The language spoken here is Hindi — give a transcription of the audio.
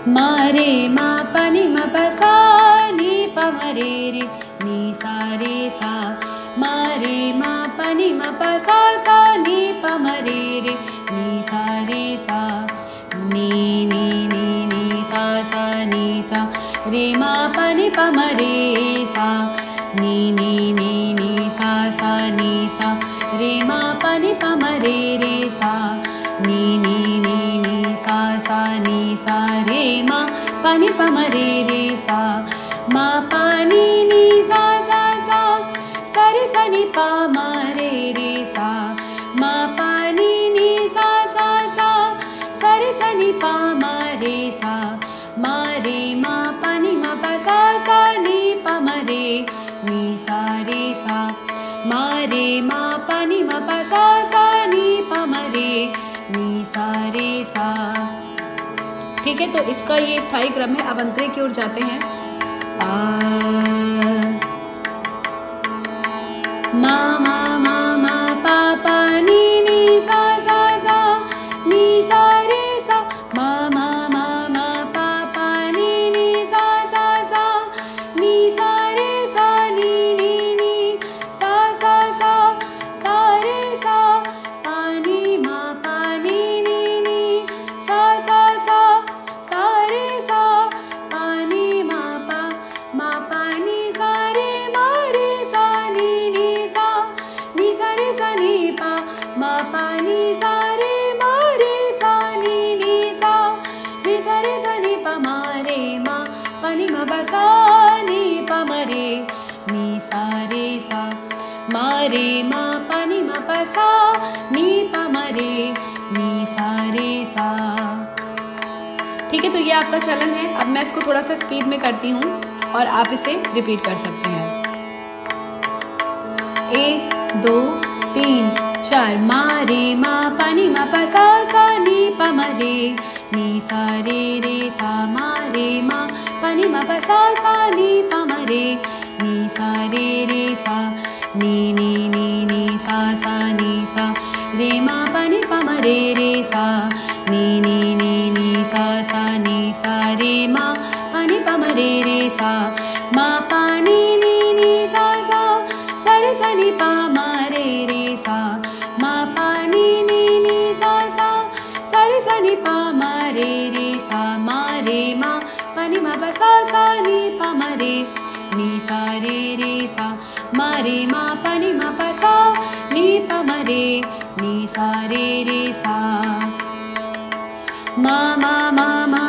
मा रे मा पा नी मा पा सा नी पा मा रे रे नी सा रे सा। मा रे मा पा नी मा पा सा सा नी पा मा रे रे नी सा रे सा। नी नी नी नी सा सा नी सा रे मा पा नी पा मा रे सा। नी नी नी नी सा सा नी सा रे मा पा नी पा मा रे रे सा। नी नी नी नी सा सा नी सा रे मा पा नी पा मा रे रे सा। मा पा नी नी सा सा सा सा रे सा नी पा मा रे रे सा। मा पा नी नी सा सा सा सा रे सा नी पा मा रे सा। मा रे मा पा नी मा पा सा सा नी पा मा रे नी सा रे सा। मा रे मा पा नी मा पा सा सा नी पा मा रे नी सा रे सा। ठीक है, तो इसका ये स्थायी क्रम है। अब अंतरे की ओर जाते हैं। मा मा मा मा पा पा नी नी सा सा सा नी सा रे सा। मा मा मा मा पा पा नी नी सा सा सा नी सा रे सा। नी नी नी सा सा सा सा रे सा। पा नी मा पा नी नी नी सा सा सा सा रे सा। पा नी मा पा नी सा रे मा रे सा। नी नी सा रे सा नी पा मा पा नी सा रे मा रे सा। नी नी सा रे सा नी पा मा रे मा पा नी मा पा सा नी पा मा रे नी सा रे सा। मा रे मा पा नी मा पा सा नी पा मा रे नी सा रे सा। ठीक है, तो ये आपका चलन है। अब मैं इसको थोड़ा सा स्पीड में करती हूँ और आप इसे रिपीट कर सकते हैं। 1 2 3 4। मा रे मा पा नी मा पा सा सा नी पा मा रे नी सा रे रे सा। मा रे मा पा नी मा पा सा सा नी पा मा रे नी सा रे रे सा। नी नी नी नी सा सा नी सा रे मा पा नी पा मा रे रे सा। नी नी नी नी सा सा नी सा रे मा पा नी पा मा रे रे सा। मा पा नी नी नी सा सा सा रे सा नी पा मा रे रे सा। मा पा नी नी नी सा सा सा रे सा नी पा मा रे रे सा। मा रे मा पा नी मा पा सा सा नी पा मा रे नी सा रे रे सा। मा रे मा पा नी मा पा सा नी पा मा रे नी सा रे रे सा। मा मा मा मा